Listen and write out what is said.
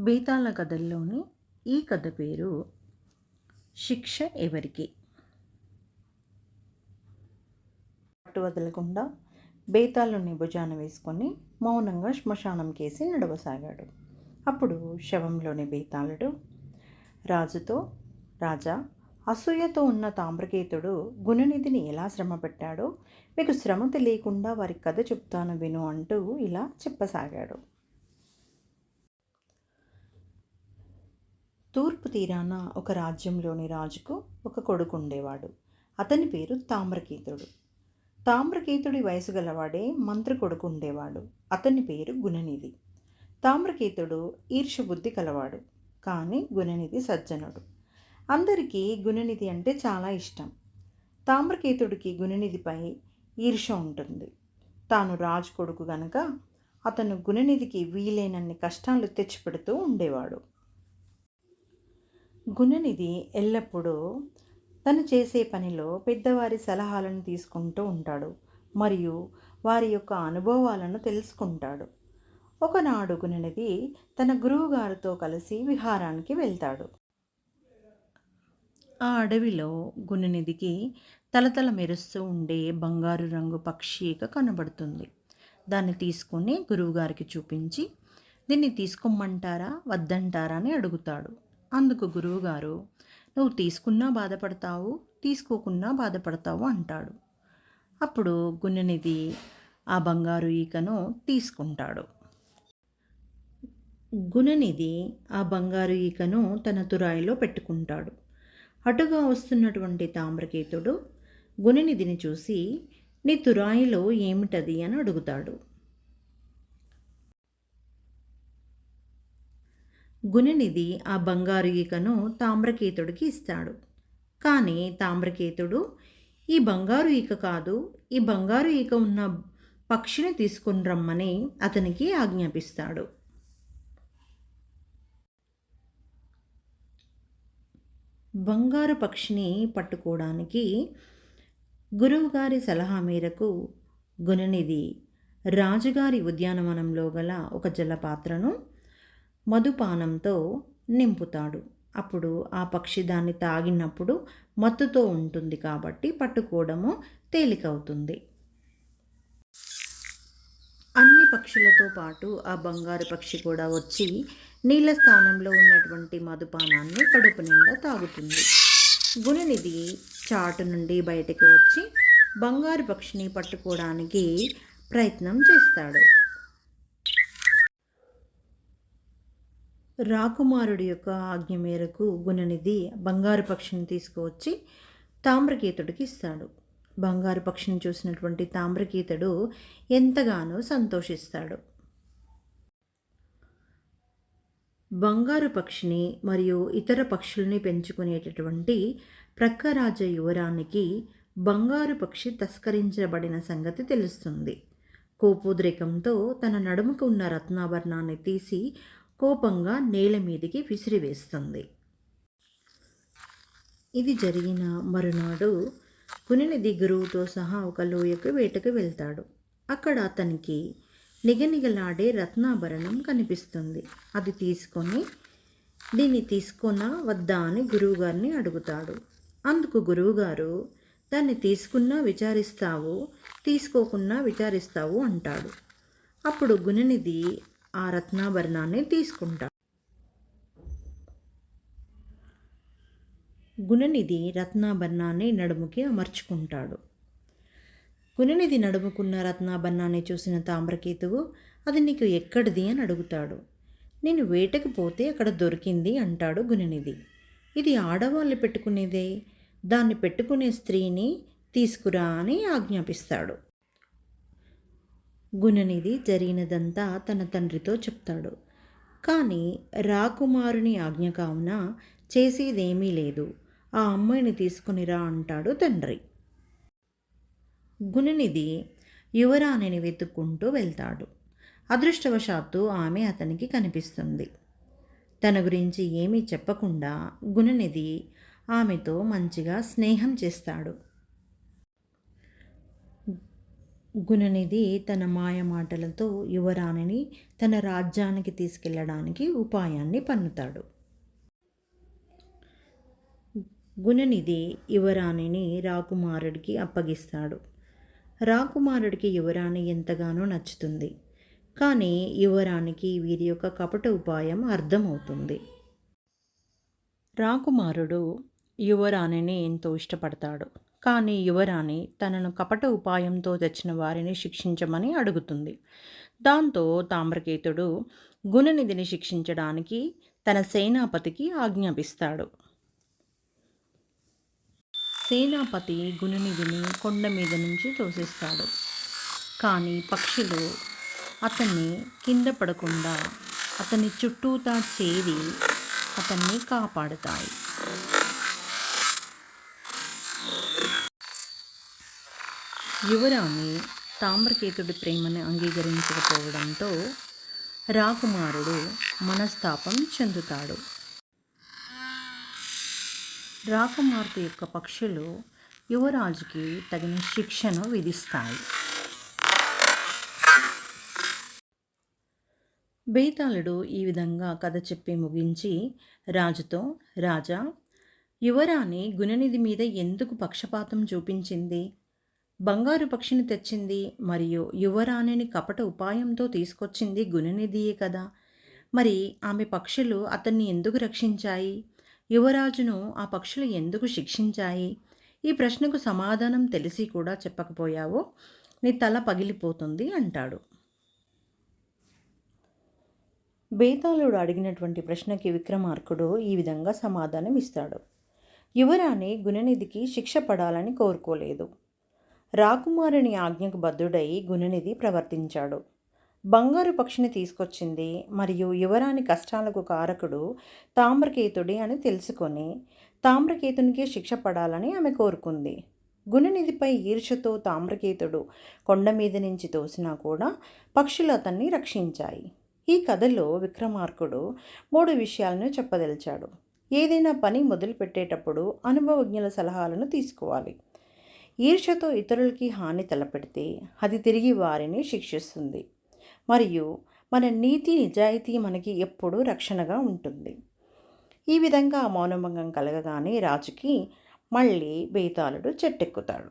బేతాళ కథల్లోని ఈ కథ పేరు శిక్ష ఎవరికి. పట్టు వదలకుండా బేతాళుని భుజాన వేసుకొని మౌనంగా శ్మశానం కేసి నడవసాగాడు. అప్పుడు శవంలోని బేతాళుడు రాజుతో, రాజా, అసూయతో ఉన్న తామ్రకేతుడు గుణనిధిని ఎలా శ్రమ పెట్టాడో మీకు శ్రమ తెలియకుండా వారి కథ చెప్తాను విను అంటూ ఇలా చెప్పసాగాడు. తూర్పు తీరాన ఒక రాజ్యంలోని రాజుకు ఒక కొడుకు ఉండేవాడు. అతని పేరు తామ్రకేతుడు. తామ్రకేతుడి వయసు గలవాడే మంత్రి కొడుకు ఉండేవాడు. అతని పేరు గుణనిధి. తామ్రకేతుడు ఈర్ష్యబుద్ధి కలవాడు, కానీ గుణనిధి సజ్జనుడు. అందరికీ గుణనిధి అంటే చాలా ఇష్టం. తామ్రకేతుడికి గుణనిధిపై ఈర్ష్య ఉంటుంది. తాను రాజు కొడుకు గనక అతను గుణనిధికి వీలైనన్ని కష్టాలు తెచ్చిపెడుతూ ఉండేవాడు. గుణనిధి ఎల్లప్పుడూ తను చేసే పనిలో పెద్దవారి సలహాలను తీసుకుంటూ ఉంటాడు మరియు వారి యొక్క అనుభవాలను తెలుసుకుంటాడు. ఒకనాడు గుణనిధి తన గురువుగారితో కలిసి విహారానికి వెళ్తాడు. ఆ అడవిలో గుణనిధికి తలతల మెరుస్తూ ఉండే బంగారు రంగు పక్షిక కనబడుతుంది. దాన్ని తీసుకొని గురువుగారికి చూపించి, దీన్ని తీసుకోమంటారా వద్దంటారా అని అడుగుతాడు. అందుకు గురువుగారు, నువ్వు తీసుకున్నా బాధపడతావు, తీసుకోకున్నా బాధపడతావు అంటాడు. అప్పుడు గుణనిధి ఆ బంగారు ఈకను తీసుకుంటాడు. గుణనిధి ఆ బంగారు ఈకను తన తురాయిలో పెట్టుకుంటాడు. అటుగా వస్తున్నటువంటి తామ్రకేతుడు గుణనిధిని చూసి, నీ తురాయిలో ఏమిటది అని అడుగుతాడు. గుణనిధి ఆ బంగారు ఈకను తామ్రకేతుడికి ఇస్తాడు. కానీ తామ్రకేతుడు, ఈ బంగారు ఈక కాదు, ఈ బంగారు ఈక ఉన్న పక్షిని తీసుకుని రమ్మని అతనికి ఆజ్ఞాపిస్తాడు. బంగారు పక్షిని పట్టుకోవడానికి గురువుగారి సలహా మేరకు గుణనిధి రాజుగారి ఉద్యానవనంలో గల ఒక జలపాత్రను మధుపానంతో నింపుతాడు. అప్పుడు ఆ పక్షి దాన్ని తాగినప్పుడు మత్తుతో ఉంటుంది కాబట్టి పట్టుకోవడము తేలికవుతుంది. అన్ని పక్షులతో పాటు ఆ బంగారు పక్షి కూడా వచ్చి నీళ్ళ స్థానంలో ఉన్నటువంటి మధుపానాన్ని కడుపు నిండా తాగుతుంది. గుణనిధి చాటు నుండి బయటకు వచ్చి బంగారు పక్షిని పట్టుకోవడానికి ప్రయత్నం చేస్తాడు. రాకుమారుడి యొక్క ఆజ్ఞ మేరకు గుణనిధి బంగారు పక్షిని తీసుకువచ్చి తామ్రకేతుడికి ఇస్తాడు. బంగారు పక్షిని చూసినటువంటి తామ్రకేతుడు ఎంతగానో సంతోషిస్తాడు. బంగారు పక్షిని మరియు ఇతర పక్షుల్ని పెంచుకునేటటువంటి ప్రక్కరాజ యువరానికి బంగారు పక్షి తస్కరించబడిన సంగతి తెలుస్తుంది. కోపోద్రేకంతో తన నడుముకు ఉన్న రత్నాభరణాన్ని తీసి కోపంగా నేల మీదికి విసిరివేస్తుంది. ఇది జరిగిన మరునాడు గుణనిధి గురువుతో సహా ఒక లోయకు వేటకు వెళ్తాడు. అక్కడ అతనికి నిగనిగలాడే రత్నాభరణం కనిపిస్తుంది. అది తీసుకొని, దీన్ని తీసుకున్నా వద్దా అని గురువుగారిని అడుగుతాడు. అందుకు గురువుగారు, దాన్ని తీసుకున్నా విచారిస్తావు, తీసుకోకున్నా విచారిస్తావు అంటాడు. అప్పుడు గుణనిధి ఆ రత్నాభరణాన్ని తీసుకుంటాడు. గుణనిధి రత్నాభరణాన్ని నడుముకి అమర్చుకుంటాడు. గుణనిధి నడుముకున్న రత్నాభరణాన్ని చూసిన తామ్రకేతువు, అది నీకు ఎక్కడిది అని అడుగుతాడు. నేను వేటకు పోతే అక్కడ దొరికింది అంటాడు గుణనిధి. ఇది ఆడవాళ్ళు పెట్టుకునేదే, దాన్ని పెట్టుకునే స్త్రీని తీసుకురా అని ఆజ్ఞాపిస్తాడు. గుణనిధి జరిగినదంతా తన తండ్రితో చెప్తాడు. కానీ రాకుమారుని ఆజ్ఞ కావున చేసేదేమీ లేదు, ఆ అమ్మాయిని తీసుకునిరా అంటాడు తండ్రి. గుణనిధి యువరాణిని వెతుక్కుంటూ వెళ్తాడు. అదృష్టవశాత్తు ఆమె అతనికి కనిపిస్తుంది. తన గురించి ఏమీ చెప్పకుండా గుణనిధి ఆమెతో మంచిగా స్నేహం చేస్తాడు. గుణనిధి తన మాయ మాటలతో యువరాణిని తన రాజ్యానికి తీసుకెళ్ళడానికి ఉపాయాన్ని పన్నుతాడు. గుణనిధి యువరాణిని రాకుమారుడికి అప్పగిస్తాడు. రాకుమారుడికి యువరాణి ఎంతగానో నచ్చుతుంది. కానీ యువరాణికి వీరి యొక్క కపట ఉపాయం అర్థమవుతుంది. రాకుమారుడు యువరాణిని ఎంతో ఇష్టపడతాడు. కానీ యువరాణి తనను కపట ఉపాయంతో తెచ్చిన వారిని శిక్షించమని అడుగుతుంది. దాంతో తామ్రకేతుడు గుణనిధిని శిక్షించడానికి తన సేనాపతికి ఆజ్ఞాపిస్తాడు. సేనాపతి గుణనిధిని కొండ మీద నుంచి తోసిస్తాడు. కానీ పక్షులు అతన్ని కింద పడకుండా అతని చుట్టూతా చేరి అతన్ని కాపాడుతాయి. యువరాణి తామ్రకేతుడి ప్రేమను అంగీకరించకపోవడంతో రాకుమారుడు మనస్తాపం చెందుతాడు. రాకుమార్తె యొక్క పక్షులు యువరాజుకి తగిన శిక్షను విధిస్తాయి. బేతాళుడు ఈ విధంగా కథ చెప్పి ముగించి రాజుతో, రాజా, యువరాణి గుణనిధి మీద ఎందుకు పక్షపాతం చూపించింది? బంగారు పక్షిని తెచ్చింది మరియు యువరాణిని కపట ఉపాయంతో తీసుకొచ్చింది గుణనిధియే కదా. మరి ఆమె పక్షులు అతన్ని ఎందుకు రక్షించాయి? యువరాజును ఆ పక్షులు ఎందుకు శిక్షించాయి? ఈ ప్రశ్నకు సమాధానం తెలిసి కూడా చెప్పకపోయావో నీ తల పగిలిపోతుంది అంటాడు. బేతాళుడు అడిగినటువంటి ప్రశ్నకి విక్రమార్కుడు ఈ విధంగా సమాధానం ఇస్తాడు. యువరాణి గుణనిధికి శిక్ష పడాలని కోరుకోలేదు. రాకుమారుని ఆజ్ఞకు బద్ధుడై గుణనిధి ప్రవర్తించాడు. బంగారు పక్షిని తీసుకొచ్చింది మరియు యువరాణి కష్టాలకు కారకుడు తామ్రకేతుడి అని తెలుసుకొని తామ్రకేతునికి శిక్ష పడాలని ఆమె కోరుకుంది. గుణనిధిపై ఈర్ష్యతో తామ్రకేతుడు కొండ మీద నుంచి తోసినా కూడా పక్షులు అతన్ని రక్షించాయి. ఈ కథలో విక్రమార్కుడు 3 విషయాలను చెప్పదలిచాడు. ఏదైనా పని మొదలుపెట్టేటప్పుడు అనుభవజ్ఞుల సలహాలను తీసుకోవాలి. ఈర్ష్యతో ఇతరులకి హాని తలపెడితే అది తిరిగి వారిని శిక్షిస్తుంది. మరియు మన నీతి నిజాయితీ మనకి ఎప్పుడూ రక్షణగా ఉంటుంది. ఈ విధంగా మౌనభంగం కలగగానే రాజుకి మళ్ళీ బేతాళుడు చెట్టెక్కుతాడు.